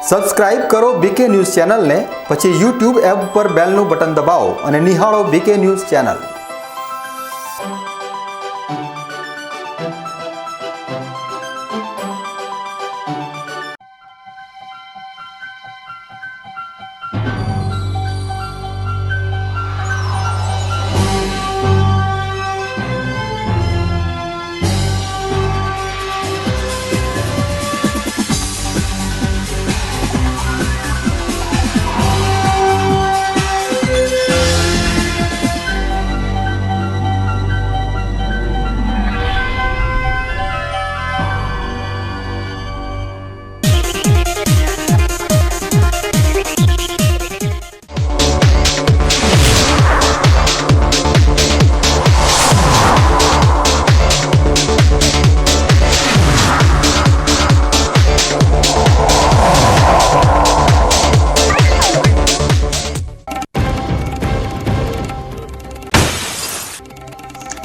Subscribe કરો બીકે news ચેનલને, પછી YouTube એપ પર બેલનું બટન દબાવો અને નિહાળો બીકે ન્યૂઝ ચેનલ।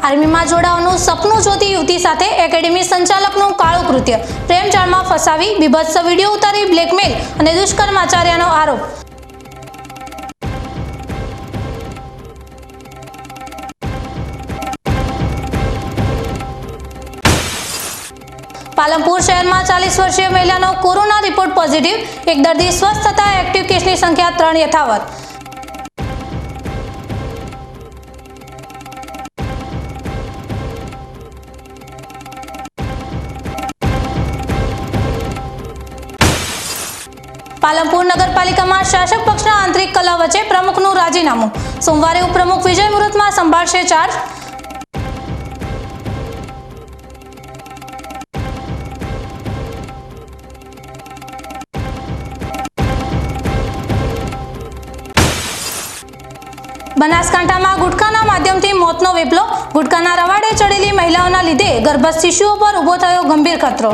આર્મીમાં જોડાવાનું સપનું જોતી યુવતી સાથે એકેડેમી સંચાલકનું કાળું કૃત્ય, પ્રેમજાળમાં ફસાવી બીભત્સ વિડીયો ઉતારી બ્લેકમેલ અને દુષ્કર્મ આચર્યાનો આરોપ। પાલનપુર શહેરમાં 40 વર્ષીય મહિલાનો કોરોના રિપોર્ટ પોઝિટિવ, એક દર્દી સ્વસ્થ થતા એક્ટિવ કેસની સંખ્યા 3 યથાવત। પાલનપુર નગરપાલિકામાં શાસક પક્ષના આંતરિક કલહ વચ્ચે પ્રમુખનું રાજીનામું, સોમવારે ઉપપ્રમુખ વિજય મુહૂર્તમાં સંભાળશે ચાર્જ। બનાસકાંઠામાં ગુટખાના માધ્યમથી મોતનો વેપલો, ગુટખાના રવાડે ચડેલી મહિલાઓના લીધે ગર્ભસ્થ શિશુઓ પર ઊભો થયો ગંભીર ખતરો।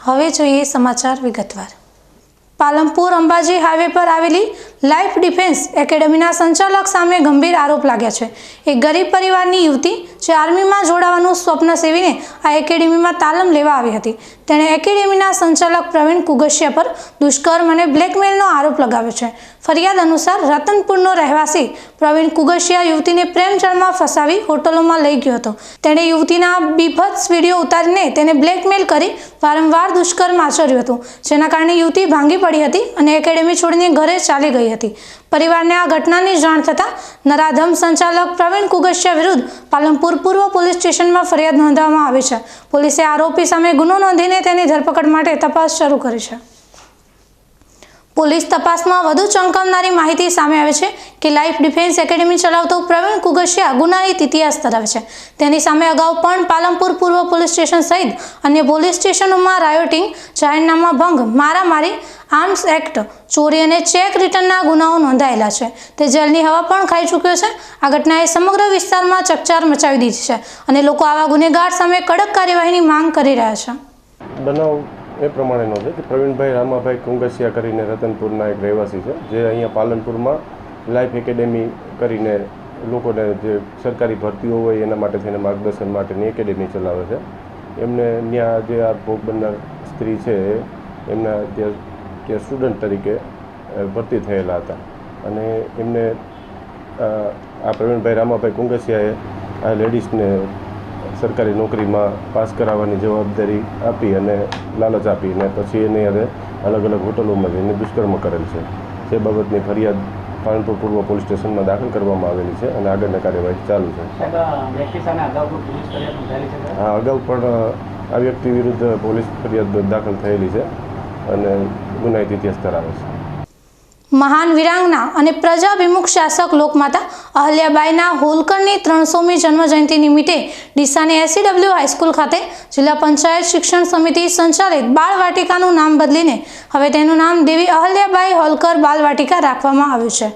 હવે જોઈએ સમાચાર વિગતવાર। પાલનપુર અંબાજી હાઈવે પર આવેલી લાઈફ ડિફેન્સ એકેડેમીના સંચાલક સામે ગંભીર આરોપ લાગ્યા છે। એક ગરીબ પરિવારની યુવતી જે આર્મીમાં જોડાવાનું સ્વપ્ન સેવીને આ એકેડેમીમાં તાલીમ લેવા આવી હતી, તેણે એકેડેમીના સંચાલક પ્રવીણ કુગસિયા પર દુષ્કર્મ અને બ્લેકમેલનો આરોપ લગાવ્યો છે। ફરિયાદ અનુસાર રતનપુરનો રહેવાસી પ્રવીણ કુગસિયા યુવતીને પ્રેમજાળમાં ફસાવી હોટલોમાં લઈ ગયો હતો। તેણે યુવતીના બીભત્સ વિડીયો ઉતારીને તેને બ્લેકમેલ કરી વારંવાર દુષ્કર્મ આચર્યું હતું, જેના કારણે યુવતી ભાંગી પડી હતી અને એકેડેમી છોડીને ઘરે ચાલી ગઈ હતી। પરિવારને આ ઘટનાની જાણ થતાં નરાધમ સંચાલક પ્રવીણ કુગસિયા વિરુદ્ધ પાલનપુર પૂર્વ પોલીસ સ્ટેશનમાં ફરિયાદ નોંધવામાં આવી છે। પોલીસે આરોપી સામે ગુનો નોંધીને તેની ધરપકડ માટે તપાસ શરૂ કરી છે। પોલીસ તપાસમાં વધુ ચમકાવનારી માહિતી સામે આવે છે કે લાઈફ ડિફેન્સ એકેડેમી ચલાવતો પ્રવીણ કુગસિયા ગુનાહિત ઇતિહાસ ધરાવે છે। તેની સામે અગાઉ પણ પાલનપુર પૂર્વ પોલીસ સ્ટેશન સહિત અન્ય પોલીસ સ્ટેશનોમાં રાયોટિંગ, જાહેરનામા ભંગ, મારામારી, આર્મ્સ એક્ટ, ચોરી અને ચેક રિટર્નના ગુનાઓ નોંધાયેલા છે। તે જેલની હવા પણ ખાઈ ચૂક્યો છે। આ ઘટનાએ સમગ્ર વિસ્તારમાં ચકચાર મચાવી દીધી છે અને લોકો આવા ગુનેગાર સામે કડક કાર્યવાહીની માંગ કરી રહ્યા છે। એ પ્રમાણેનો છે કે પ્રવીણભાઈ રામાભાઈ કુંગસિયા કરીને રતનપુરના એક રહેવાસી છે, જે અહીંયા પાલનપુરમાં લાઈફ એકેડેમી કરીને લોકોને જે સરકારી ભરતીઓ હોય એના માટે થઈને માર્ગદર્શન માટેની એકેડેમી ચલાવે છે। એમને ત્યાં જે આ ભોગ બનનાર સ્ત્રી છે એમના ત્યાં સ્ટુડન્ટ તરીકે ભરતી થયેલા હતા અને એમને આ પ્રવીણભાઈ રામાભાઈ કુંગસિયાએ આ લેડીઝને સરકારી નોકરીમાં પાસ કરાવવાની જવાબદારી આપી અને લાલચ આપીને પછી એની હવે અલગ અલગ હોટલોમાં જઈને દુષ્કર્મ કરેલ છે। તે બાબતની ફરિયાદ પાલનપુર પૂર્વ પોલીસ સ્ટેશનમાં દાખલ કરવામાં આવેલી છે અને આગળની કાર્યવાહી ચાલુ છે। હા, અગાઉ પણ આ વ્યક્તિ વિરુદ્ધ પોલીસ ફરિયાદ દાખલ થયેલી છે અને ગુનાહિત ઇતિહાસ ધરાવે છે। મહાન વીરાંગના અને પ્રજાભિમુખ શાસક લોકમાતા અહલ્યાબાઈના હોલકરની 300મી જન્મજયંતિ નિમિત્તે ડીસાની SCW હાઈસ્કૂલ ખાતે જિલ્લા પંચાયત શિક્ષણ સમિતિ સંચાલિત બાળવાટિકાનું નામ બદલીને હવે તેનું નામ દેવી અહલ્યાબાઈ હોલકર બાલવાટિકા રાખવામાં આવ્યું છે।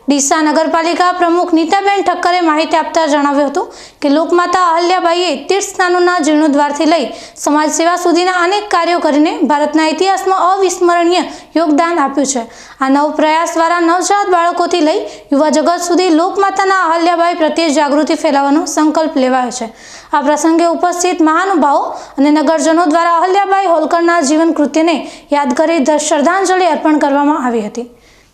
ડીસા નગરપાલિકા પ્રમુખ નીતાબેન ઠક્કરે માહિતી આપતા જણાવ્યું હતું કે લોકમાતા અહલ્યાબાઈએ તીર્થસ્થાનોના જીર્ણોદ્ધારથી લઈ સમાજ સેવા સુધીના અનેક કાર્યો કરીને ભારતના ઇતિહાસમાં અવિસ્મરણીય યોગદાન આપ્યું છે. આ નવ પ્રયાસ દ્વારા નવજાત બાળકોથી લઈ યુવા જગત સુધી લોકમાતાના અહલ્યાબાઈ પ્રત્યે જાગૃતિ ફેલાવવાનો સંકલ્પ લેવાયો છે. આ પ્રસંગે ઉપસ્થિત મહાનુભાવો અને નગરજનો દ્વારા અહલ્યાબાઈ હોલકરના જીવન કૃત્યને યાદ કરી શ્રદ્ધાંજલિ અર્પણ કરવામાં આવી હતી.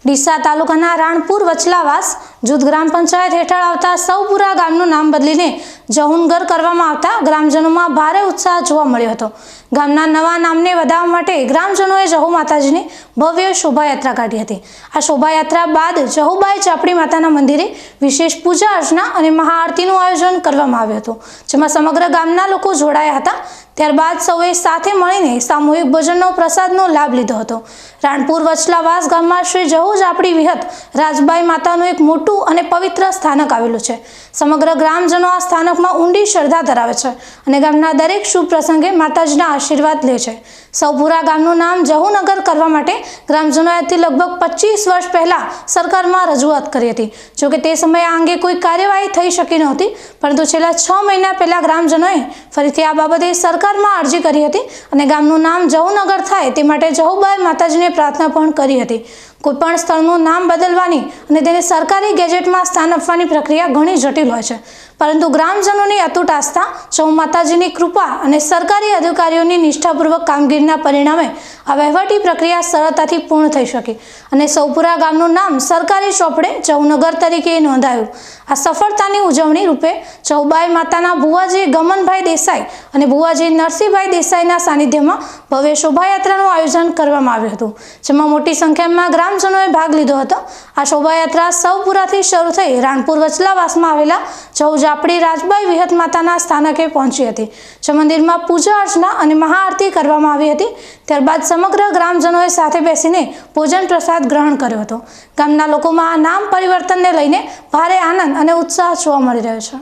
ડીસા તાલુકાના રાણપુર વચલાવાસ જૂથ ગ્રામ પંચાયત હેઠળ આવતા સૌપુરા ગામનું નામ બદલીને જહુનગર કરવામાં આવતા ગ્રામજનોમાં ભારે ઉત્સાહ જોવા મળ્યો હતો. ગામના નવા નામને વધારવા માટે ગ્રામજનોએ જહુ માતાજીની ભવ્ય શોભાયાત્રા કાઢી હતી. આ શોભાયાત્રા બાદ જહુબાઈ ચાપડી માતાના મંદિરે વિશેષ પૂજા અર્ચના અને મહાઆરતીનું આયોજન કરવામાં આવ્યું હતું, જેમાં સમગ્ર ગામના લોકો જોડાયા હતા. ત્યારબાદ સૌએ સાથે મળીને સામૂહિક ભોજનનો પ્રસાદનો લાભ લીધો હતો. રાણપુર વચલાવાસ ગામમાં શ્રી જહુ ચાપડી વિહત રાજબાઈ માતાનું એક મોટું અને પવિત્ર સ્થાનક આવેલું છે. સમગ્ર ગ્રામજનો આ સ્થાનકમાં ઊંડી શ્રદ્ધા ધરાવે છે અને ગામના દરેક શુભ પ્રસંગે માતાજીના આશીર્વાદ લે છે. સૌપુરા ગામનું નામ જહુનગર કરવા માટે ગ્રામજનોએ આજથી લગભગ 25 વર્ષ પહેલા સરકારમાં રજૂઆત કરી હતી. જોકે તે સમયે આ અંગે કોઈ કાર્યવાહી થઈ શકી નહોતી, પરંતુ છેલ્લા 6 મહિના પહેલા ગ્રામજનોએ ફરીથી આ બાબતે સરકારમાં અરજી કરી હતી અને ગામનું નામ જહુનગર થાય તે માટે જહુબાઈ માતાજીને પ્રાર્થના પણ કરી હતી. કોઈપણ સ્થળનું નામ બદલવાની અને તેને સરકારી ગેજેટમાં સ્થાન આપવાની પ્રક્રિયા ઘણી જટિલ હોય છે, પરંતુ ગ્રામજનોની અતૂટ આસ્થા, જહુ માતાજીની કૃપા અને સરકારી અધિકારીઓની નિષ્ઠાપૂર્વક કામગીરીના પરિણામે આ વહીવટી પ્રક્રિયા સરળતાથી પૂર્ણ થઈ શકી અને સૌપુરા ગામનું નામ સરકારી ચોપડે જહુનગર તરીકે નોંધાયું. આ સફળતાની ઉજવણી રૂપે જહુબાઈ માતાના ભુવાજી ગમનભાઈ દેસાઈ અને ભુવાજી નરસિંહભાઈ દેસાઈના સાનિધ્યમાં ભવ્ય શોભાયાત્રાનું આયોજન કરવામાં આવ્યું હતું, જેમાં મોટી સંખ્યામાં ગ્રામજનોએ ભાગ લીધો હતો. આ શોભાયાત્રા સૌપુરાથી શરૂ થઈ રાણપુર વચલાવાસમાં આવેલા જહુ ચાપડી રાજબાઈ વિહત માતાના સ્થાનકે પહોંચી હતી, જે મંદિરમાં પૂજા અર્ચના અને મહાઆરતી કરવામાં આવી હતી. ત્યારબાદ સમગ્ર ગ્રામજનોએ સાથે બેસીને ભોજન પ્રસાદ ગ્રહણ કર્યો હતો. ગામના લોકોમાં આ નામ પરિવર્તનને લઈને ભારે આનંદ અને ઉત્સાહ જોવા મળી રહ્યો છે.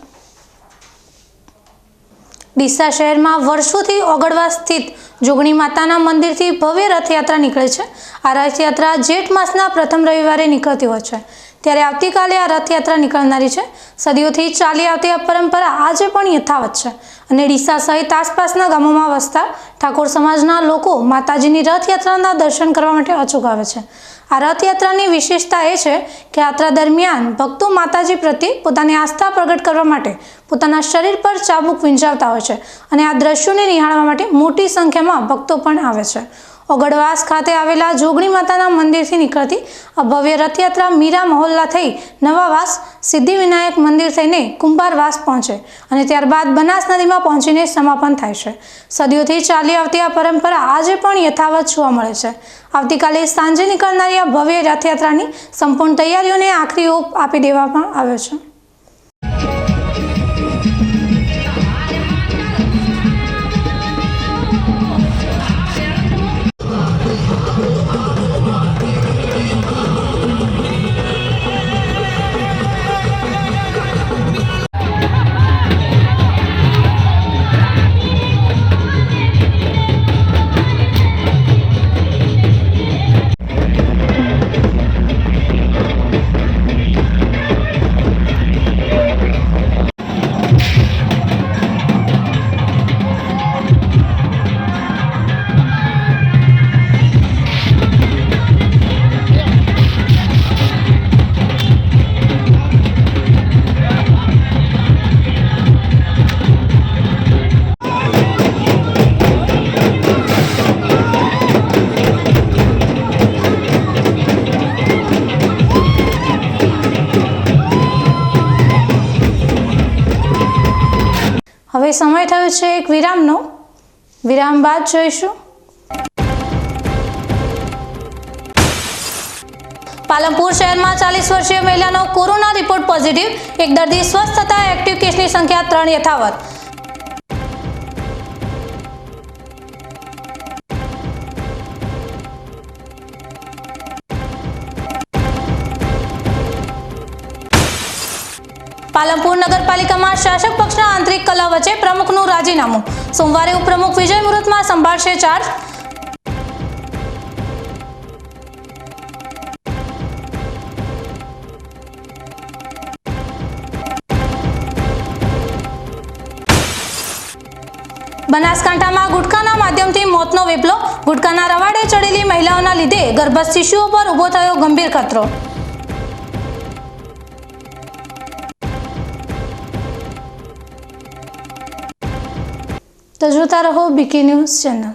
ડીસા શહેરમાં વર્ષોથી ઓગળવા સ્થિત જોગણી માતાના મંદિરથી ભવ્ય રથયાત્રા નીકળે છે. આ રથયાત્રા જેઠ માસના પ્રથમ રવિવારે નીકળતી હોય છે, ત્યારે આવતીકાલે આ રથયાત્રા નીકળનારી છે. સદીઓથી ચાલી આવતી આ પરંપરા આજે પણ યથાવત છે અને ડીસા સહિત આસપાસના ગામોમાં વસતા ઠાકોર સમાજના લોકો માતાજીની રથયાત્રાના દર્શન કરવા માટે અચૂક આવે છે. આ રથયાત્રાની વિશેષતા એ છે કે યાત્રા દરમિયાન ભક્તો માતાજી પ્રત્યે પોતાની આસ્થા પ્રગટ કરવા માટે પોતાના શરીર પર ચાબુક વીંજાવતા હોય છે અને આ દ્રશ્યોને નિહાળવા માટે મોટી સંખ્યામાં ભક્તો પણ આવે છે. ઓગળવાસ ખાતે આવેલા જોગણી માતાના મંદિરથી નીકળતી આ ભવ્ય રથયાત્રા મીરા મહોલ્લા થઈ નવાવાસ, સિદ્ધિવિનાયક મંદિર થઈને કુંભારવાસ પહોંચે અને ત્યારબાદ બનાસ નદીમાં પહોંચીને સમાપન થાય છે. સદીઓથી ચાલી આવતી આ પરંપરા આજે પણ યથાવત જોવા મળે છે. આવતીકાલે સાંજે નીકળનારી આ ભવ્ય રથયાત્રાની સંપૂર્ણ તૈયારીઓને આખરી ઓપ આપી દેવામાં આવ્યો છે. હવે સમય થયો છે એક વિરામનો. વિરામ બાદ જોઈશું પાલનપુર શહેરમાં 40 વર્ષીય મહિલાનો કોરોના રિપોર્ટ પોઝિટિવ. એક દર્દી સ્વસ્થ થતા એક્ટિવ કેસની સંખ્યા 3 યથાવત. પાલનપુર નગરપાલિકામાં શાસક પક્ષના આંતરિક કલહ વચ્ચે પ્રમુખનું રાજીનામું. સોમવારે ઉપપ્રમુખ વિજય મુહૂર્તમાં સંભાળશે ચાર્જ. બનાસકાંઠામાં ગુટખાના માધ્યમથી મોતનો વેપલો. ગુટખાના રવાડે ચડેલી મહિલાઓના લીધે ગર્ભસ્થ શિશુઓ પર ઊભો થયો ગંભીર ખતરો. તો જોતા રહો BK news channel.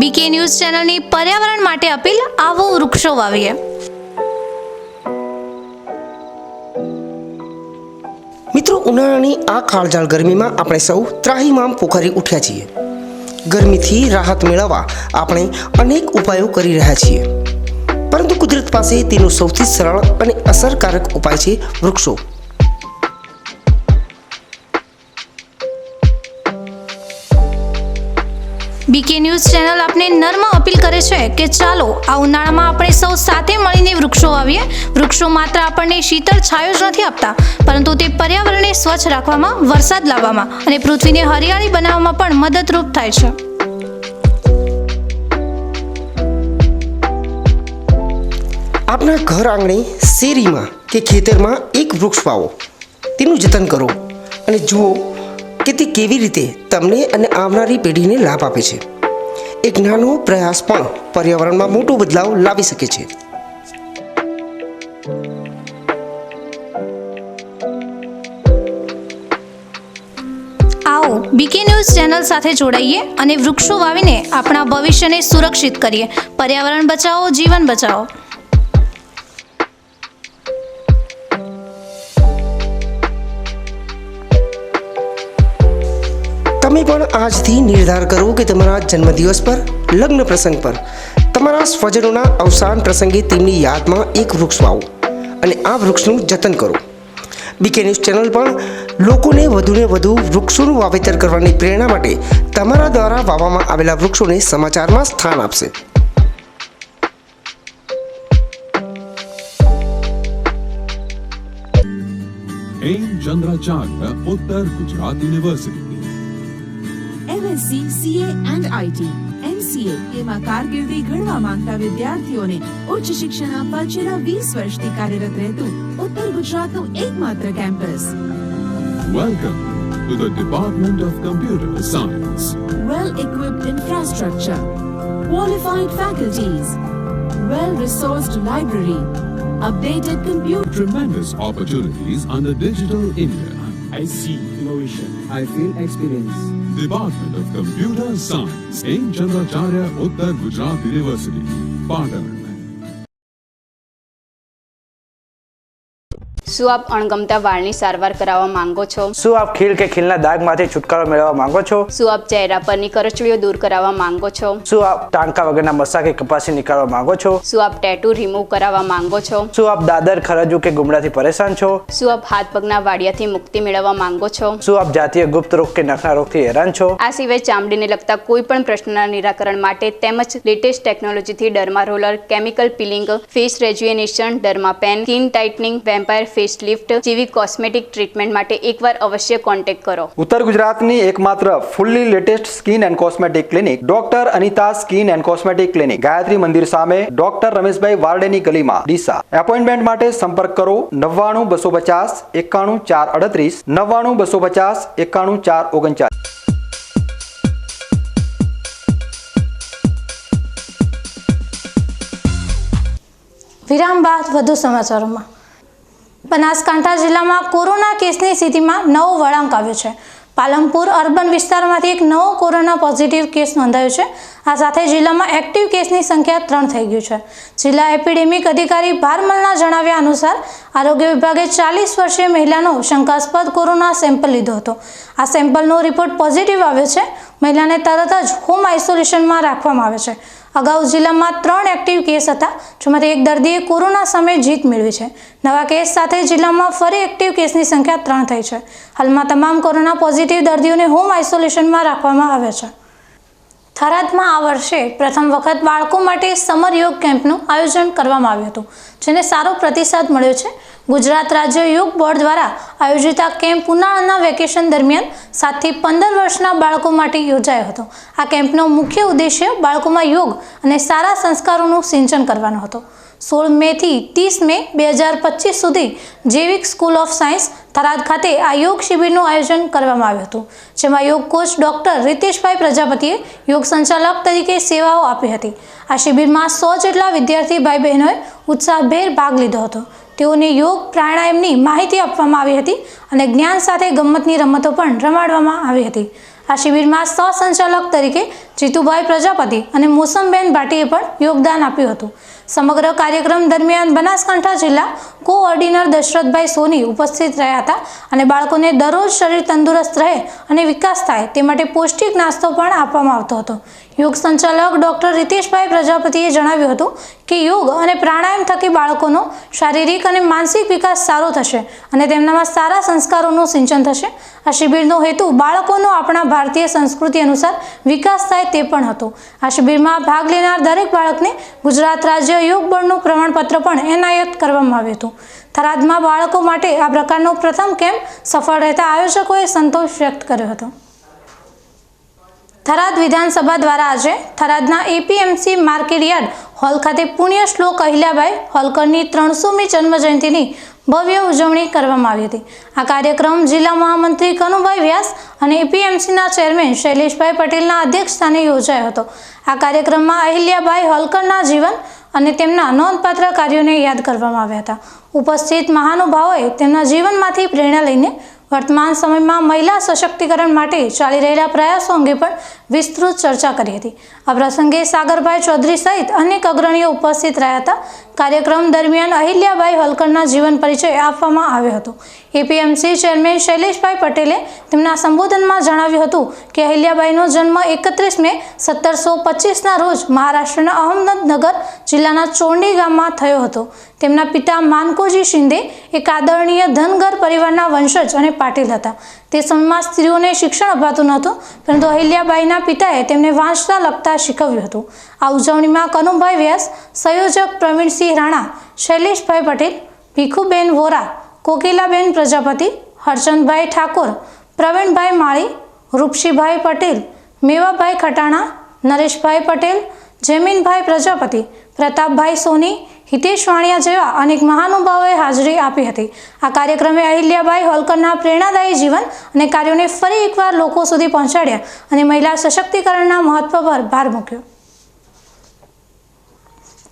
BK news ચેનલની પર્યાવરણ માટે અપીલ. આવો વૃક્ષો વાવીએ. મિત્રો, ઉનાળાની આ કાળઝાળ ગરમીમાં આપણે સૌ ત્રાહિમામ પોખરી ઉઠ્યા છીએ. ગરમીથી રાહત મેળવવા આપણે અનેક ઉપાયો કરી રહ્યા છીએ, પરંતુ કુદરત પાસે તેનો સૌથી સરળ અને અસરકારક ઉપાય છે વૃક્ષો. બીકે ન્યૂઝ ચેનલ આપને નર્મ અપીલ કરે છે કે ચાલો આ ઉનાળામાં આપણે સૌ સાથે મળીને વૃક્ષો વાવીએ. વૃક્ષો માત્ર આપણને શીતળ છાયો જ નથી આપતા, પરંતુ તે પર્યાવરણને સ્વચ્છ રાખવામાં, વરસાદ લાવવામાં અને પૃથ્વીને હરિયાળી બનાવવામાં પણ મદદરૂપ થાય છે. આપના ઘર આંગણે, શેરીમાં કે ખેતરમાં એક વૃક્ષ વાવો, તેનું જતન કરો અને જુઓ કે તે કેવી રીતે તમને અને આવનારી પેઢીને લાભ આપે છે. એક નાનો પ્રયાસ પણ પર્યાવરણમાં મોટો બદલાવ લાવી શકે છે. આવો બીકે ન્યૂઝ ચેનલ સાથે જોડાઈએ અને વૃક્ષો વાવીને આપણા ભવિષ્યને સુરક્ષિત કરીએ. પર્યાવરણ બચાવો, જીવન બચાવો. તમે પણ આજથી નિર્ધાર કરો કે તમારા જન્મદિવસ પર, લગ્ન પ્રસંગ પર, તમારા સ્વજનોના અવસાન પ્રસંગે તેમની યાદમાં એક વૃક્ષ વાવો અને આ વૃક્ષનું જતન કરો. બીકે ન્યૂઝ ચેનલ પણ લોકોને વધુને વધુ વૃક્ષોનું વાવેતર કરવાની પ્રેરણા માટે તમારા દ્વારા વાવવામાં આવેલા વૃક્ષોને સમાચારમાં સ્થાન આપશે. ચંદ્રાચાર્ય ઉત્તર Gujarat university MSc, CA and IT, MCA એમાં કારકિર્દી ઘડવા માંગતા વિદ્યાર્થીઓને ઉચ્ચ શિક્ષણ આપવા છેલ્લા 20 વર્ષથી કાર્યરત રહેતું ઉત્તર ગુજરાતનું એકમાત્ર campus. Welcome to the department of computer science. Well-equipped infrastructure, qualified faculties, well-resourced library, updated computer. Tremendous opportunities under Digital India. I see innovation. I feel experience. Department of Computer Science in Chandracharya Uttar Gujarat University, Patan. શું આપ અણગમતા વાળની સારવાર કરાવવા માંગો છો? શું આપ ખીલ કે ખીલના દાગમાંથી છુટકારો મેળવવા માંગો છો? શું આપ ચહેરા પરની કરચલીઓ દૂર કરાવવા માંગો છો? શું આપ ટાંકા વગરના મસા કે કપાસી નીકાળવા માંગો છો? શું આપ ટેટુ રિમૂવ કરાવવા માંગો છો? શું આપ દાદર, ખરજુ કે ગુમડાથી પરેશાન છો? શું આપ હાથ પગના વાડિયાથી મુક્તિ મેળવવા માંગો છો? શું આપ જાતીય ગુપ્ત રોગ કે નખના રોગથી હેરાન છો? આ સિવાય ચામડીને લગતા કોઈ પણ પ્રશ્નના નિરાકરણ માટે તેમજ લેટેસ્ટ ટેકનોલોજીથી derma roller, chemical peeling, face rejuvenation, derma pen, skin tightening, vampire face lift જેવી કોસ્મેટિક ટ્રીટમેન્ટ માટે એકવાર અવશ્ય કોન્ટેક્ટ કરો. ઉત્તર ગુજરાતની એકમાત્ર fully latest skin and cosmetic clinic doctor Anita skin and cosmetic clinic, Gayatri Mandir સામે, ડોક્ટર રમેશભાઈ વારડેની ગલીમાં, ડીસા. એપોઇન્ટમેન્ટ માટે સંપર્ક કરો 99 250 91 438, 99 250 91 439. વિરામ બાદ વધુ સમાચારોમાં. બનાસકાંઠા જિલ્લામાં કોરોના કેસની સ્થિતિમાં નવો વળાંક આવ્યો છે. પાલનપુર અર્બન વિસ્તારમાંથી એક નવો કોરોના પોઝિટિવ કેસ નોંધાયો છે. આ સાથે જિલ્લામાં એક્ટિવ કેસની સંખ્યા 3 થઈ ગયું છે. જિલ્લા એપિડેમિક અધિકારી ભારમલના જણાવ્યા અનુસાર આરોગ્ય વિભાગે 40 વર્ષીય મહિલાનો શંકાસ્પદ કોરોના સેમ્પલ લીધો હતો. આ સેમ્પલનો રિપોર્ટ પોઝિટિવ આવ્યો છે. મહિલાને તરત જ હોમ આઇસોલેશનમાં રાખવામાં આવે છે. અગાઉ જિલ્લામાં 3 એક્ટિવ કેસ હતા, જેમાંથી એક દર્દીએ કોરોના સામે જીત મેળવી છે. નવા કેસ સાથે જિલ્લામાં ફરી એક્ટિવ કેસની સંખ્યા 3 થઈ છે. હાલમાં તમામ કોરોના પોઝિટિવ દર્દીઓને હોમ આઇસોલેશનમાં રાખવામાં આવે છે. થરાદમાં આ વર્ષે પ્રથમ વખત બાળકો માટે સમર યોગ કેમ્પનું આયોજન કરવામાં આવ્યું હતું, જેને સારો પ્રતિસાદ મળ્યો છે. ગુજરાત રાજ્ય યોગ બોર્ડ દ્વારા આયોજિત આ કેમ્પ ઉનાળાના વેકેશન દરમિયાન 7 થી 15 વર્ષના બાળકો માટે યોજાયો હતો. આ કેમ્પનો મુખ્ય ઉદ્દેશ્ય બાળકોમાં યોગ અને સારા સંસ્કારોનું સિંચન કરવાનો હતો. 16 મેથી 30 મે 2025 સુધી જૈવિક સ્કૂલ ઓફ સાયન્સ થરાદ ખાતે આ યોગ શિબિરનું આયોજન કરવામાં આવ્યું હતું, જેમાં યોગ કોચ ડોક્ટર રીતેશભાઈ પ્રજાપતિએ યોગ સંચાલક તરીકે સેવાઓ આપી હતી. આ શિબિરમાં 100 જેટલા વિદ્યાર્થી ભાઈ બહેનોએ ઉત્સાહભેર ભાગ લીધો હતો. તેઓને યોગ પ્રાણાયામની માહિતી આપવામાં આવી હતી અને જ્ઞાન સાથે ગમ્મતની રમતો પણ રમાડવામાં આવી હતી. આ શિબિરમાં સહસંચાલક તરીકે જીતુભાઈ પ્રજાપતિ અને મોસમબેન ભાટીએ પણ યોગદાન આપ્યું હતું. સમગ્ર કાર્યક્રમ દરમિયાન બનાસકાંઠા જિલ્લા કોઓર્ડિનેટર દશરથભાઈ સોની ઉપસ્થિત રહ્યા હતા અને બાળકોને દરરોજ શરીર તંદુરસ્ત રહે અને વિકાસ થાય તે માટે પૌષ્ટિક નાસ્તો પણ આપવામાં આવતો હતો. યોગ સંચાલક ડોક્ટર રીતેશભાઈ પ્રજાપતિએ જણાવ્યું હતું કે યોગ અને પ્રાણાયામ થકી બાળકોનો શારીરિક અને માનસિક વિકાસ સારો થશે અને તેમનામાં સારા સંસ્કારોનું સિંચન થશે. આ શિબિરનો હેતુ બાળકોનો આપણા ભારતીય સંસ્કૃતિ અનુસાર વિકાસ થાય તે પણ હતો. આ શિબિરમાં ભાગ લેનાર દરેક બાળકને ગુજરાત રાજ્ય યોગ બોર્ડનું પ્રમાણપત્ર પણ એનાયત કરવામાં આવ્યું હતું. થરાદમાં બાળકો માટે આ પ્રકારનો પ્રથમ કેમ્પ સફળ રહેતા આયોજકોએ સંતોષ વ્યક્ત કર્યો હતો. થરાદ વિધાનસભા દ્વારા આજે થરાદના એપીએમસી માર્કેટયાર્ડ હોલ ખાતે પુણ્ય શ્લોક અહિલ્યાબાઈ હોલકરની 300મી જન્મજયંતિની ભવ્ય ઉજવણી કરવામાં આવી હતી. આ કાર્યક્રમ જિલ્લા મહામંત્રી કનુભાઈ વ્યાસ અને એપીએમસીના ચેરમેન શૈલેષભાઈ પટેલના અધ્યક્ષસ્થાને યોજાયો હતો. આ કાર્યક્રમમાં અહિલ્યાબાઈ હોલકરના જીવન અને તેમના નોંધપાત્ર કાર્યોને યાદ કરવામાં આવ્યા હતા. ઉપસ્થિત મહાનુભાવોએ તેમના જીવનમાંથી પ્રેરણા લઈને વર્તમાન સમયમાં મહિલા સશક્તિકરણ માટે ચાલી રહેલા પ્રયાસો અંગે પણ વિસ્તૃત ચર્ચા કરી હતી. આ પ્રસંગે સાગરભાઈ ચૌધરી સહિત અનેક અગ્રણીઓ ઉપસ્થિત રહ્યા હતા. કાર્યક્રમ દરમિયાન અહિલ્યાબાઈ હોલકરના જીવન પરિચય આપવામાં આવ્યો હતો. એપીએમસી ચેરમેન શૈલેષભાઈ પટેલે તેમના સંબોધનમાં જણાવ્યું હતું કે અહિલ્યાબાઈનો જન્મ 31 મે 1725ના રોજ મહારાષ્ટ્રના અહમદનગર જિલ્લાના ચોંડી ગામમાં થયો હતો. તેમના પિતા માનકોજી શિંદે એક આદરણીય ધનગર પરિવારના વંશજ અને પાટીલ હતા. તે સમયમાં સ્ત્રીઓને શિક્ષણ અપાતું નહોતું, પરંતુ અહિલ્યાબાઈના પિતાએ તેમને વાંચતા લખતા શીખવ્યું હતું. આ ઉજવણીમાં કનુભાઈ વ્યાસ, સંયોજક પ્રવીણસિંહ રાણા, શૈલેષભાઈ પટેલ, ભીખુબેન વોરા, કોકિલાબેન પ્રજાપતિ, હરચંદભાઈ ઠાકોર, પ્રવીણભાઈ માળી, રૂપસીભાઈ પટેલ, મેવાભાઈ ખટાણા, નરેશભાઈ પટેલ, જમીનભાઈ પ્રજાપતિ, પ્રતાપભાઈ સોની, હિતેશ વાણિયા જેવા અનેક મહાનુભાવોએ હાજરી આપી હતી. આ કાર્યક્રમે અહિલ્યાબાઈ હોલકરના પ્રેરણાદાયી જીવન અને કાર્યોને ફરી એકવાર લોકો સુધી પહોંચાડ્યા અને મહિલા સશક્તિકરણના મહત્વ પર ભાર મૂક્યો.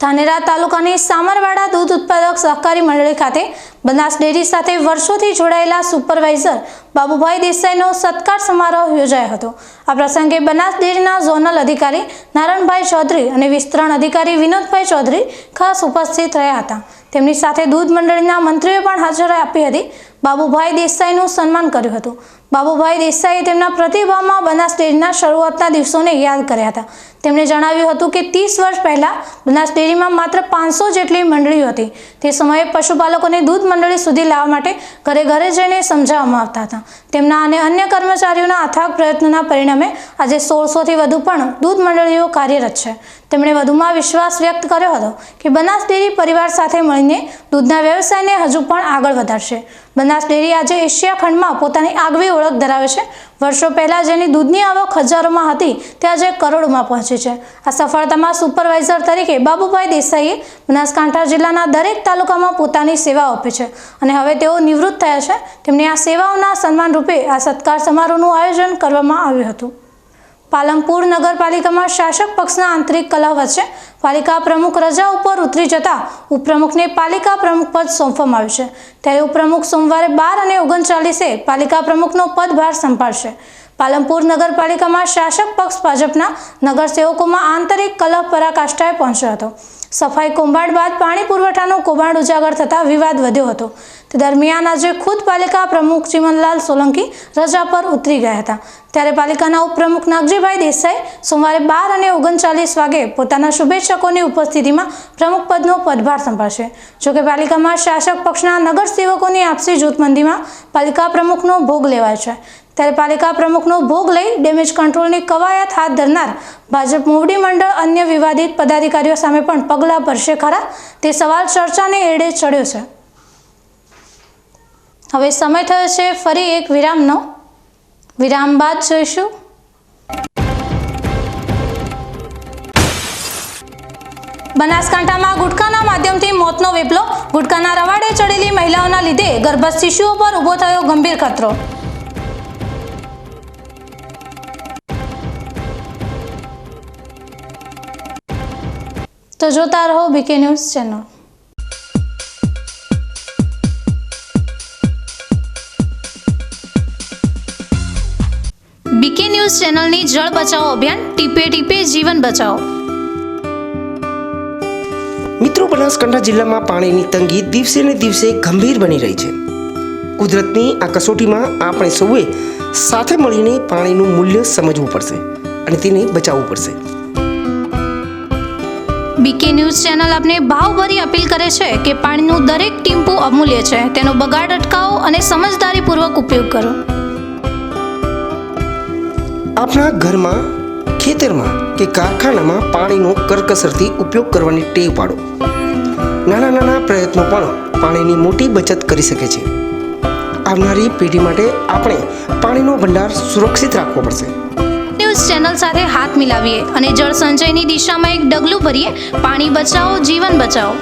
ધાનેરા તાલુકાની સામરવાડા દૂધ ઉત્પાદક સહકારી મંડળી ખાતે બનાસ ડેરી સાથે વર્ષોથી જોડાયેલા સુપરવાઇઝર બાબુભાઈ દેસાઈનો સત્કાર સમારોહ યોજાયો હતો. આ પ્રસંગે બનાસ ડેરીના ઝોનલ અધિકારી નારણભાઈ ચૌધરી અને વિસ્તરણ અધિકારી વિનોદભાઈ ચૌધરી ખાસ ઉપસ્થિત રહ્યા હતા. તેમની સાથે દૂધ મંડળીના મંત્રીઓએ પણ હાજરી આપી હતી. બાબુભાઈ દેસાઈનું સન્માન કર્યું હતું. બાબુભાઈ દેસાઈએ તેમના પ્રતિભાવમાં બનાસ ડેરીના શરૂઆતના દિવસોને યાદ કર્યા હતા. તેમણે જણાવ્યું હતું કે 30 વર્ષ પહેલાં બનાસ ડેરીમાં માત્ર 500 જેટલી મંડળીઓ હતી. તે સમયે પશુપાલકોને દૂધ મંડળી સુધી લાવવા માટે ઘરે ઘરે જઈને સમજાવવામાં આવતા હતા. તેમના અને અન્ય કર્મચારીઓના અથાગ પ્રયત્નોના પરિણામે આજે 1600થી વધુ પણ દૂધ મંડળીઓ કાર્યરત છે. તેમણે વધુમાં વિશ્વાસ વ્યક્ત કર્યો હતો કે બનાસ ડેરી પરિવાર સાથે મળીને દૂધના વ્યવસાયને હજુ પણ આગળ વધારશે. બનાસ ડેરી આજે એશિયા ખંડમાં પોતાની આગવી ઓળખ ધરાવે છે. વર્ષો પહેલા જેની દૂધની આવક હજારોમાં હતી તે આજે કરોડોમાં પહોંચી છે. આ સફળતામાં સુપરવાઇઝર તરીકે બાબુભાઈ દેસાઈએ બનાસકાંઠા જિલ્લાના દરેક તાલુકામાં પોતાની સેવાઓ આપી છે અને હવે તેઓ નિવૃત્ત થયા છે. તેમની આ સેવાઓના સન્માન રૂપે આ સત્કાર સમારોહનું આયોજન કરવામાં આવ્યું હતું. પાલનપુર નગરપાલિકામાં શાસક પક્ષના આંતરિક કલહ વચ્ચે પાલિકા પ્રમુખ રજા ઉપર ઉતરી જતા ઉપપ્રમુખને પાલિકા પ્રમુખ પદ સોંપવામાં આવ્યું છે. ત્યારે ઉપપ્રમુખ સોમવારે 12 અને 39 પાલિકા પ્રમુખનો પદભાર સંભાળશે. પાલનપુર નગરપાલિકામાં શાસક પક્ષ ભાજપના નગરસેવકોમાં આંતરિક કલહ પરાકાષ્ઠાએ પહોંચ્યો હતો. સફાઈ કૌભાંડ બાદ પાણી પુરવઠાનું કૌભાંડ ઉજાગર થતાં વિવાદ વધ્યો હતો. તે દરમિયાન આજે ખુદ પાલિકા પ્રમુખ ચિમનલાલ સોલંકી રજા પર ઉતરી ગયા હતા. ત્યારે પાલિકાના ઉપપ્રમુખ નાગજીભાઈ દેસાઈ સોમવારે 12 અને 39 વાગે પોતાના શુભેચ્છકોની ઉપસ્થિતિમાં પ્રમુખ પદનો પદભાર સંભાળશે. જોકે પાલિકામાં શાસક પક્ષના નગરસેવકોની આપસી જૂથબંધીમાં પાલિકા પ્રમુખનો ભોગ લેવાયો છે. ત્યારે પાલિકા પ્રમુખનો ભોગ લઈ ડેમેજ કંટ્રોલની કવાયત હાથ ધરનાર ભાજપ મોવડી મંડળ અન્ય વિવાદિત પદાધિકારીઓ સામે પણ પગલાં ભરશે ખરા તે સવાલ ચર્ચાને એડે ચડ્યો છે. હવે સમય થયો છે ફરી એક વિરામનો. વિરામ બાદ જોઈશું બનાસકાંઠામાં ગુટખાના માધ્યમથી મોતનો વેપલો. ગુટખાના રવાડે ચડેલી મહિલાઓના લીધે ગર્ભસ્થ શિશુઓ પર ઊભો થયો ગંભીર ખતરો. તો જોતા રહો BK news channel. BK news ચેનલની જળ બચાવો અભિયાન ટીપે ટીપે જીવન બચાવો. મિત્રો, બનાસકાંઠા જિલ્લામાં પાણીની તંગી દિવસે ને દિવસે ગંભીર બની રહી છે. કુદરતની આ કસોટીમાં આપણે સૌએ સાથે મળીને પાણીનું મૂલ્ય સમજવું પડશે અને તેને બચાવવું પડશે. બીકે ન્યૂઝ ચેનલ આપને ભાવભરી અપીલ કરે છે કે પાણીનું દરેક ટીમ્પું અમૂલ્ય છે. તેનો બગાડ અટકાવો અને સમજદારીપૂર્વક ઉપયોગ કરો. આપણા ઘરમાં, ખેતરમાં કે કારખાનામાં પાણીનો કરકસરથી ઉપયોગ કરવાની ટેવ પાડો. નાના નાના પ્રયત્નો પણ પાણીની મોટી બચત કરી શકે છે. આવનારી પેઢી માટે આપણે પાણીનો ભંડાર સુરક્ષિત રાખવો પડશે. ન્યૂઝ ચેનલ સાથે હાથ મિલાવીએ અને જળ સંચયની દિશામાં એક ડગલું ભરીએ. પાણી બચાવો, જીવન બચાવો.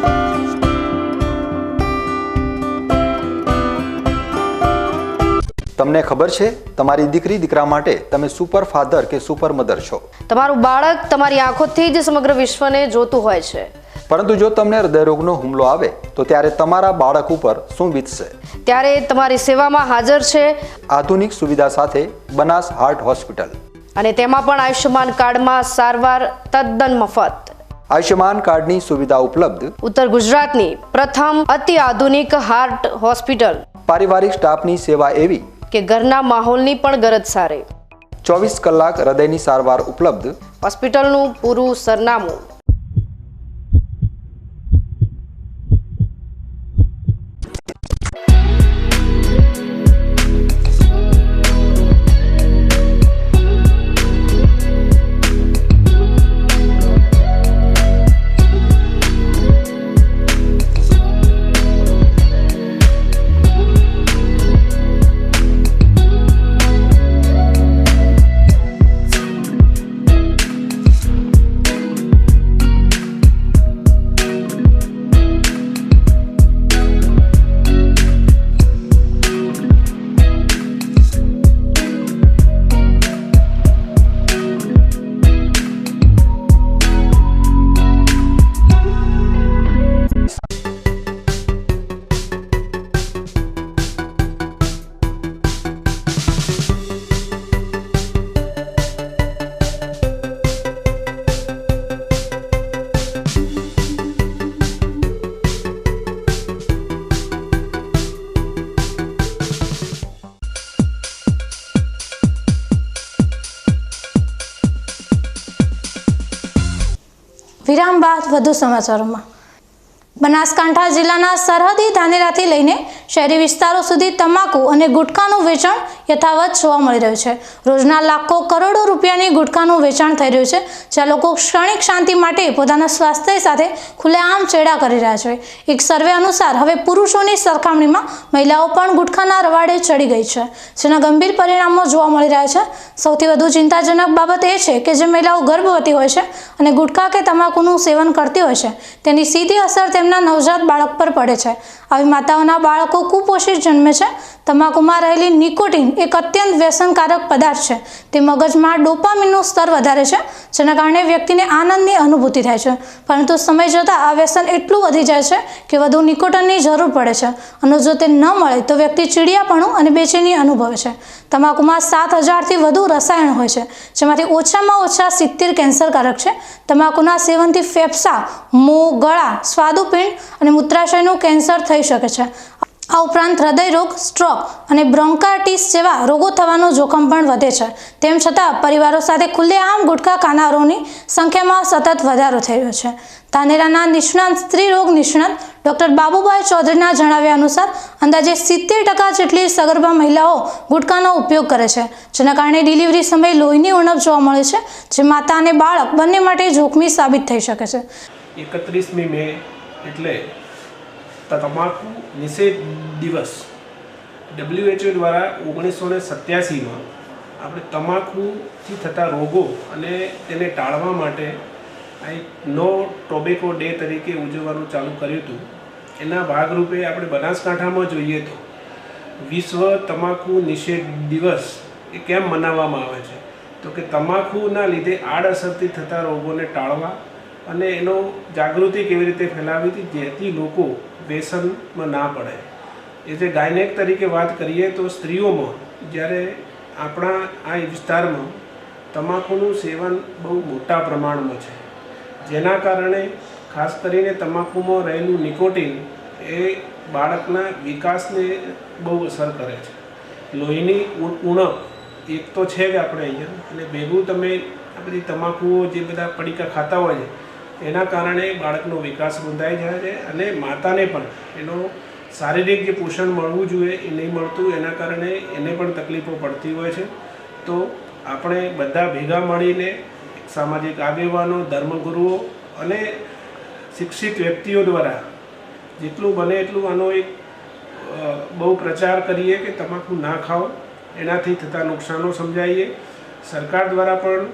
તમને ખબર છે તમારી દીકરી દીકરા માટે તમે સુપર ફાધર કે સુપર મધર છો. તમારું બાળક તમારી આંખોથી જ સમગ્ર વિશ્વને જોતું હોય છે. પરંતુ જો તમને હૃદયરોગનો હુમલો આવે તો ત્યારે તમારા બાળક ઉપર શું વીતશે? ત્યારે તમારી સેવામાં હાજર છે આધુનિક સુવિધા સાથે બનાસ હાર્ટ હોસ્પિટલ, અને તેમાં પણ આયુષ્યમાન કાર્ડમાં સારવાર તદ્દન મફત. આયુષ્યમાન કાર્ડની સુવિધા ઉપલબ્ધ. ઉત્તર ગુજરાતની પ્રથમ અતિ આધુનિક હાર્ટ હોસ્પિટલ. પારિવારિક સ્ટાફની સેવા એવી કે ઘરના માહોલની પણ ગરજ સારે. 24 કલાક હૃદયની સારવાર ઉપલબ્ધ. હોસ્પિટલનું પૂરું સરનામું. વિરામ બાદ વધુ સમાચારોમાં. બનાસકાંઠા જિલ્લાના સરહદી ધાનેરાથી લઈને શહેરી વિસ્તારો સુધી તમાકુ અને ગુટખાનું વેચાણ યથાવત જોવા મળી રહ્યું છે. રોજના લાખો કરોડો રૂપિયાની ગુટખાનું વેચાણ થઈ રહ્યું છે, જ્યાં લોકો ક્ષણિક શાંતિ માટે પોતાના સ્વાસ્થ્ય સાથે ખુલ્લેઆમ ચેડા કરી રહ્યા છે. એક સર્વે અનુસાર હવે પુરુષોની સરખામણીમાં મહિલાઓ પણ ગુટખાના રવાડે ચડી ગઈ છે, જેના ગંભીર પરિણામો જોવા મળી રહ્યા છે. સૌથી વધુ ચિંતાજનક બાબત એ છે કે જે મહિલાઓ ગર્ભવતી હોય છે અને ગુટખા કે તમાકુનું સેવન કરતી હોય છે, તેની સીધી અસર તેમના નવજાત બાળક પર પડે છે. આવી માતાઓના બાળકો કુપોષિત જન્મે છે. તમાકુમાં રહેલી નિકોટિન એક અત્યંત વ્યસનકારક પદાર્થ છે. તે મગજમાં ડોપામિનનું સ્તર વધારે છે, જેના કારણે વ્યક્તિને આનંદની અનુભૂતિ થાય છે. પરંતુ સમય જતાં આ વ્યસન એટલું વધી જાય છે કે વધુ નિકોટિનની જરૂર પડે છે, અને જો તે ન મળે તો વ્યક્તિ ચીડિયાપણું અને બેચેની અનુભવે છે. તમાકુમાં 7000થી વધુ રસાયણ હોય છે, જેમાંથી ઓછામાં ઓછા 70 કેન્સરકારક છે. તમાકુના સેવનથી ફેફસા, મોં, ગળા, સ્વાદુપિંડ અને મૂત્રાશયનું કેન્સર થઈ શકે છે. આ ઉપરાંત હૃદય રોગ, સ્ટ્રોક અને બ્રોન્કાઇટિસ જેવા રોગો થવાનું જોખમ પણ વધે છે. તેમ છતાં પરિવારો સાથે ખુલ્લેઆમ ગુટખા ખાનારોની સંખ્યામાં સતત વધારો થઈ રહ્યો છે. ધાનેરાના નિષ્ણાત સ્ત્રી રોગ નિષ્ણાત ડોક્ટર બાબુભાઈ ચૌધરીના જણાવ્યા અનુસાર અંદાજે 70% જેટલી સગર્ભા મહિલાઓ ગુટખાનો ઉપયોગ કરે છે, જેના કારણે ડિલિવરી સમયે લોહીની ઉણપ જોવા મળે છે, જે માતા અને બાળક બંને માટે જોખમી સાબિત થઈ શકે છે. 31મી મે એટલે તમાકુ નિષેધ દિવસ WHO દ્વારા 1987માં આપણે તમાકુથી થતા રોગો અને તેને ટાળવા માટે આ એક નો ટોબેકો ડે તરીકે ઉજવવાનું ચાલુ કર્યું હતું. એના ભાગરૂપે આપણે બનાસકાંઠામાં જોઈએ તો વિશ્વ તમાકુ નિષેધ દિવસ એ કેમ મનાવવામાં આવે છે, તો કે તમાકુના લીધે આડઅસરથી થતા રોગોને ટાળવા અને એનો જાગૃતિ કેવી રીતે ફેલાવી હતી જેથી લોકો વ્યસનમાં ના પડે. એ જે ગાયનેક તરીકે વાત કરીએ તો સ્ત્રીઓમાં જ્યારે આપણા આ વિસ્તારમાં તમાકુનું સેવન બહુ મોટા પ્રમાણમાં છે, જેના કારણે ખાસ કરીને તમાકુમાં રહેલું નિકોટિન એ બાળકના વિકાસને બહુ અસર કરે છે. લોહીની ઉણપ એક તો છે જ આપણે અહીંયા, અને ભેગું તમે આ બધી તમાકુઓ જે બધા પડીકા ખાતા હોય છે એના કારણે બાળકનો વિકાસ રૂંધાઈ જાય છે અને માતાને પણ એનો શારીરિક જે પોષણ મળવું જોઈએ એ નહીં મળતું, એના કારણે એને પણ તકલીફો પડતી હોય છે. તો આપણે બધા ભેગા મળીને સામાજિક આગેવાનો, ધર્મગુરુઓ અને શિક્ષિત વ્યક્તિઓ દ્વારા જેટલું બને એટલું આનો એક બહુ પ્રચાર કરીએ કે તમાકુ ના ખાઓ, એનાથી થતા નુકસાનો સમજાવીએ. સરકાર દ્વારા પણ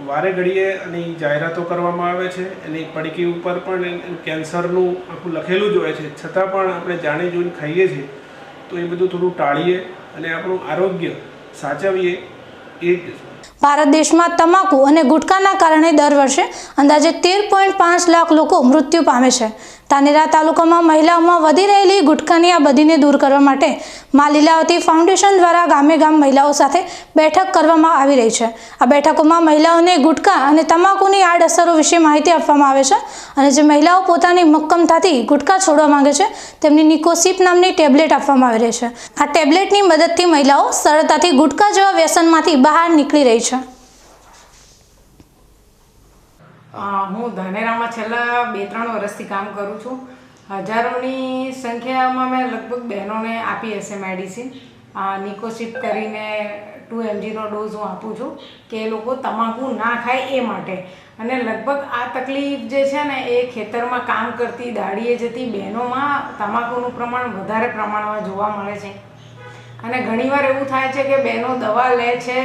વારે ઘડીએ આની જાહેરાતો કરવામાં આવે છે, એની પડીકી ઉપર પણ કેન્સરનું આખું લખેલું જ હોય છે, છતાં પણ આપણે જાણી જોઈને ખાઈએ છીએ. તો એ બધું થોડું ટાળીએ અને આપણું આરોગ્ય સાચવીએ. એ જ ભારત દેશમાં તમાકુ અને ગુટખાના કારણે દર વર્ષે અંદાજે 13.5 લાખ લોકો મૃત્યુ પામે છે. ધાનેરા તાલુકામાં મહિલાઓમાં વધી રહેલી ગુટખાની આ બદીને દૂર કરવા માટે મા લીલાવતી ફાઉન્ડેશન દ્વારા ગામે ગામ મહિલાઓ સાથે બેઠક કરવામાં આવી રહી છે. આ બેઠકોમાં મહિલાઓને ગુટખા અને તમાકુની આડઅસરો વિશે માહિતી આપવામાં આવે છે અને જે મહિલાઓ પોતાની મક્કમતાથી ગુટખા છોડવા માંગે છે તેમને નિકોસિપ નામની ટેબ્લેટ આપવામાં આવી રહી છે. આ ટેબ્લેટની મદદથી મહિલાઓ સરળતાથી ગુટખા જેવા વ્યસનમાંથી બહાર નીકળી રહી છે. હું ધાનેરામાં છેલ્લા 2-3 વર્ષથી કામ કરું છું. હજારોની સંખ્યામાં મેં લગભગ બહેનોને આપી હશે મેડિસિન. નિકોસિપ કરીને 2 mgનો ડોઝ હું આપું છું કે એ લોકો તમાકુ ના ખાય એ માટે. અને લગભગ આ તકલીફ જે છે ને એ ખેતરમાં કામ કરતી દાડીએ જતી બહેનોમાં તમાકુનું પ્રમાણ વધારે પ્રમાણમાં જોવા મળે છે. અને ઘણીવાર એવું થાય છે કે બહેનો દવા લે છે,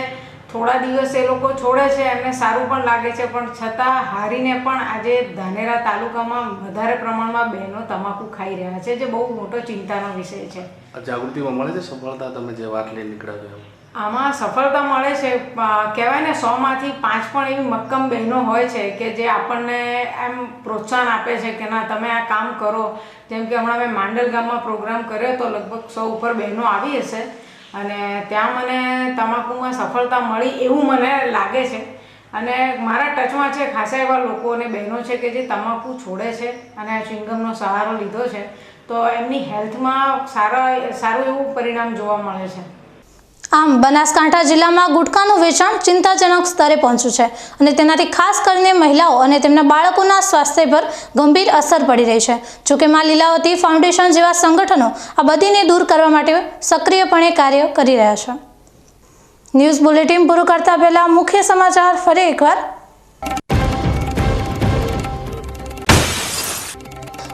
થોડા દિવસ એ લોકો છોડે છે, એમને સારું પણ લાગે છે, પણ છતાં હારીને પણ આજે ધાનેરા તાલુકામાં વધારે પ્રમાણમાં બહેનો તમાકુ ખાઈ રહ્યા છે, જે બહુ મોટો ચિંતાનો વિષય છે. જાગૃતિમાં મળે છે સફળતા? તમે જે વાત લઈ નીકળ્યા છો આમાં સફળતા મળે છે. કહેવાય ને 100માંથી 5 પણ એવી મક્કમ બહેનો હોય છે કે જે આપણને એમ પ્રોત્સાહન આપે છે કે ના તમે આ કામ કરો. જેમ કે હમણાં મેં માંડલ ગામમાં પ્રોગ્રામ કર્યો તો લગભગ 100 ઉપર બહેનો આવી હશે અને ત્યાં મને તમાકુમાં સફળતા મળી એવું મને લાગે છે. અને મારા ટચમાં છે ખાસા એવા લોકો અને બહેનો છે કે જે તમાકુ છોડે છે અને ચ્યુઇંગમનો સહારો લીધો છે, તો એમની હેલ્થમાં સારું એવું પરિણામ જોવા મળે છે. આમ બનાસકાંઠા જિલ્લામાં ગુટખાનું વેચાણ ચિંતાજનક સ્તરે પહોંચ્યું છે અને તેનાથી ખાસ કરીને મહિલાઓ અને તેમના બાળકોના સ્વાસ્થ્ય પર ગંભીર અસર પડી રહી છે. જોકે મા લીલાવતી ફાઉન્ડેશન જેવા સંગઠનો આ બદીને દૂર કરવા માટે સક્રિયપણે કાર્ય કરી રહ્યા છે. ન્યૂઝ બુલેટિન પૂરું કરતા પહેલા મુખ્ય સમાચાર ફરી એકવાર.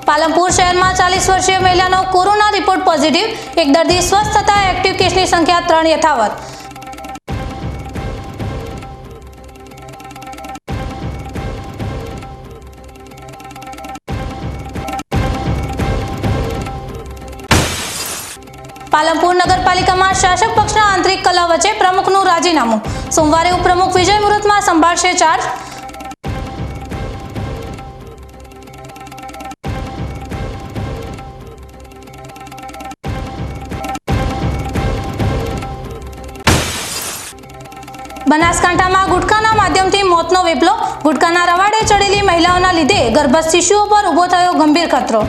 પાલનપુર શહેરમાં 40 વર્ષીય મહિલાનો કોરોના રિપોર્ટ પોઝિટિવ. એક દર્દી સ્વસ્થ થતા એક્ટિવ કેસની સંખ્યા 3 યથાવત. પાલનપુર નગરપાલિકામાં શાસક પક્ષના આંતરિક કલહ વચ્ચે પ્રમુખનું રાજીનામું. સોમવારે ઉપપ્રમુખ વિજય મુહૂર્તમાં સંભાળશે ચાર્જ. બનાસકાંઠામાં ગુટખાના માધ્યમથી મોતનો વેપલો. ગુટખાના રવાડે ચડેલી મહિલાઓના લીધે ગર્ભસ્થ શિશુઓ પર ઊભો થયો ગંભીર ખતરો.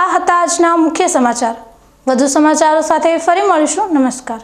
આ હતા આજના મુખ્ય સમાચાર. વધુ સમાચારો સાથે ફરી મળીશું. નમસ્કાર.